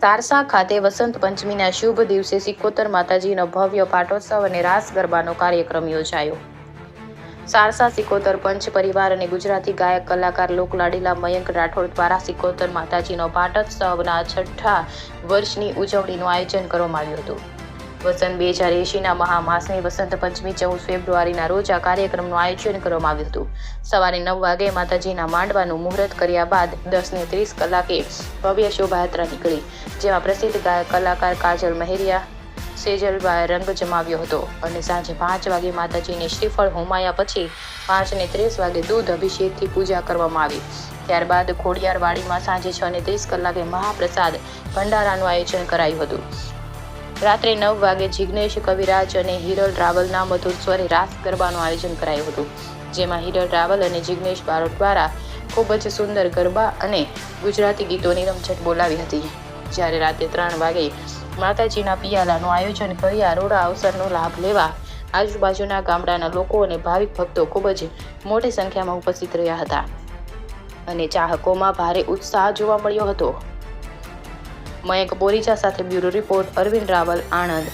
તારસા ખાતે વસંત પંચમીના શુભ દિવસે સિકોતર માતાજીનો ભવ્ય પાટોત્સવ અને રાસ ગરબાનો કાર્યક્રમ યોજાયો. સારસા સિકોતર પંચ પરિવાર અને ગુજરાતી ગાયક કલાકાર લોકલાડીલા મયંક રાઠોડ દ્વારા સિકોતર માતાજીનો પાટોત્સવના 6ઠ્ઠા વર્ષની ઉજવણીનું આયોજન કરવામાં આવ્યું હતું. વસંત 2080ના મહામાસની વસંત પંચમી 14 ફેબ્રુઆરીના રોજ આ કાર્યક્રમનું આયોજન કરવામાં આવ્યું હતું. સવારે 9 વાગે માતાજીના માંડવાનું મુહૂર્ત કર્યા બાદ 10:30 કલાકે ભવ્ય શોભાયાત્રા નીકળી, જેમાં પ્રસિદ્ધ ગાયક કલાકાર કાજલ મહેરિયા સેજલબાએ રંગ જમાવ્યો હતો અને સાંજે 5 વાગે માતાજીને શ્રીફળ હોમાયા પછી 5:30 વાગે દૂધ અભિષેકથી પૂજા કરવામાં આવી. ત્યારબાદ ખોડિયારવાડીમાં સાંજે 6:30 કલાકે મહાપ્રસાદ ભંડારાનું આયોજન કરાયું હતું. રાત્રે 9 વાગે જિગ્નેશ કવિરાજ અને હિરલ રાવલના મધુર સ્વરે રાસ ગરબાનું આયોજન કરાયું હતું, જેમાં હિરલ રાવલ અને જિગ્નેશ બારોટ દ્વારા ખૂબ જ સુંદર ગરબા અને ગુજરાતી ગીતોની રમઝટ બોલાવી હતી. જ્યારે રાત્રે 3 વાગે માતાજીના પિયાલાનું આયોજન કરી આરોડા અવસરનો લાભ લેવા આજુબાજુના ગામડાના લોકો અને ભાવિક ભક્તો ખૂબ જ મોટી સંખ્યામાં ઉપસ્થિત રહ્યા હતા અને ચાહકોમાં ભારે ઉત્સાહ જોવા મળ્યો હતો. મયંક બોરીચા સાથે બ્યુરો રિપોર્ટ, અરવિંદ રાવલ, આણંદ.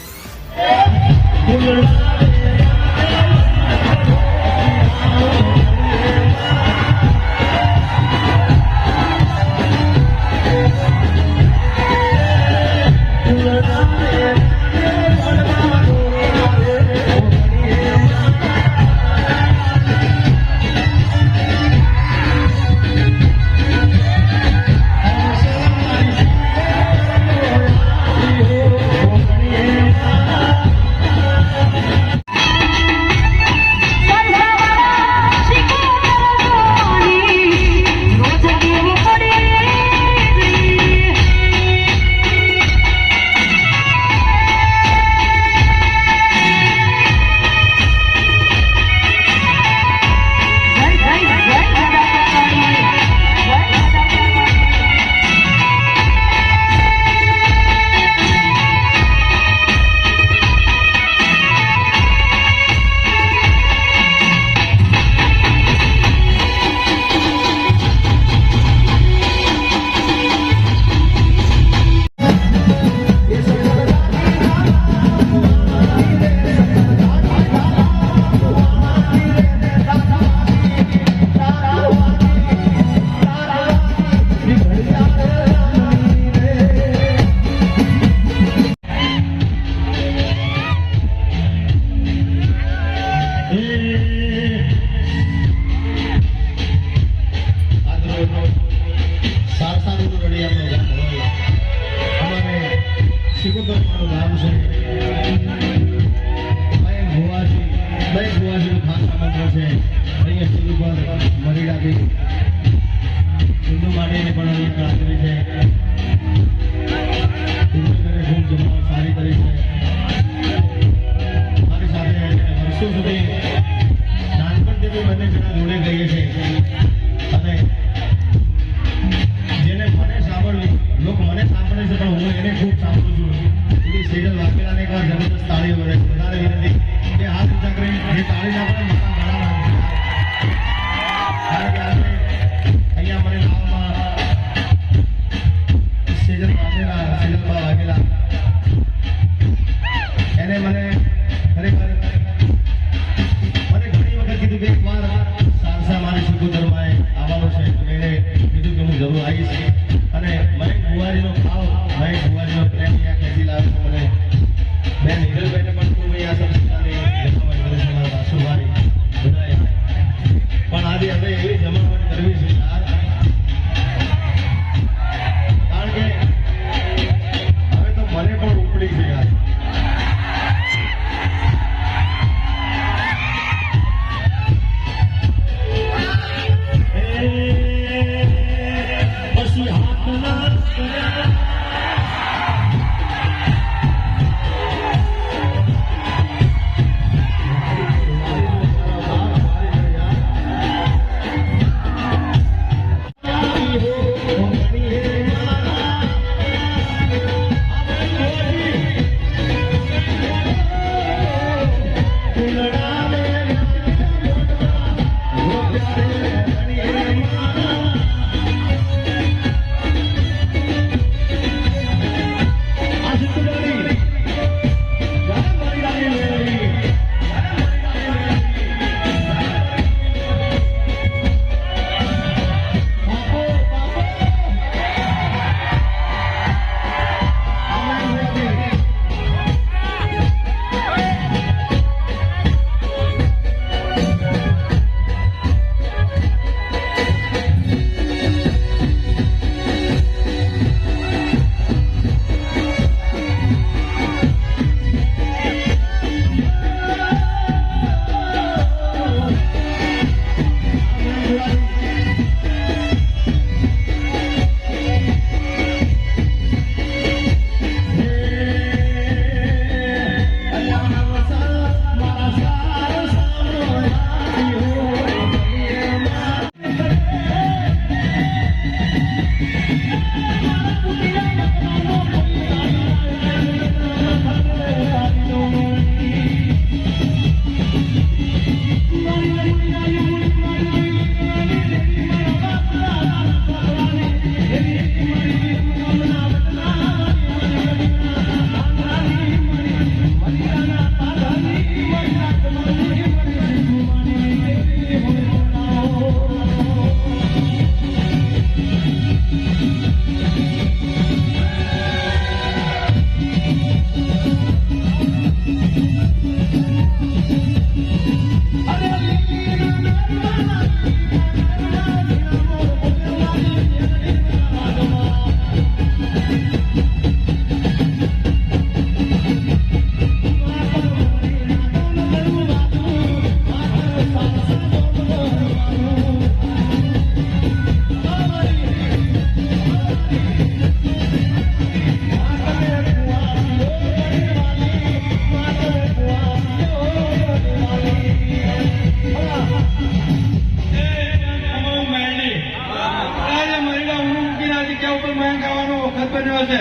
ગોળ માંગ આવવાનો વખત બન્યો છે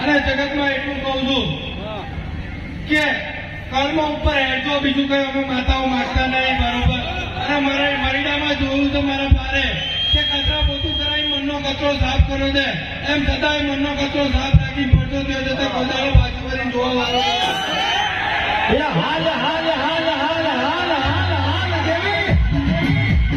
અને જગતમાં એટલું કહું છું કે કર્મ ઉપર હેઠો બીજું કઈ અમે માતાઓ માગતા નહીં, બરોબર? અને મારે મરીડામાં જોયું તો મારા પારે કે કચરા પોતું કરાવી મનનો કચરો સાફ કર્યો છે, એમ છતાંય મનનો કચરો સાફ રાખી પડતો થયો જતા કોદાળો પાછું કરીને જોવા વાળો હાલ હાલ હાલ હાલ હાલ હાલ હાલ દેવી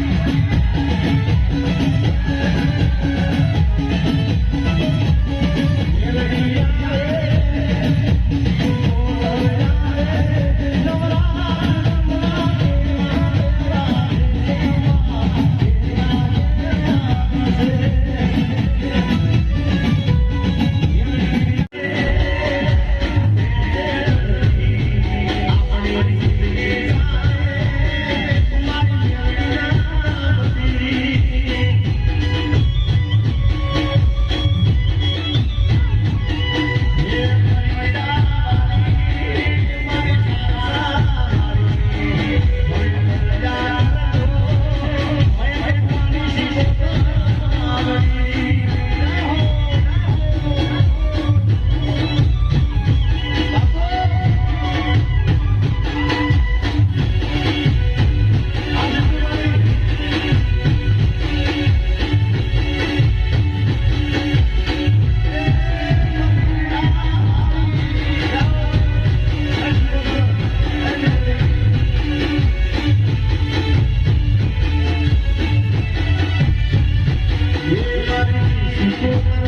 Thank you.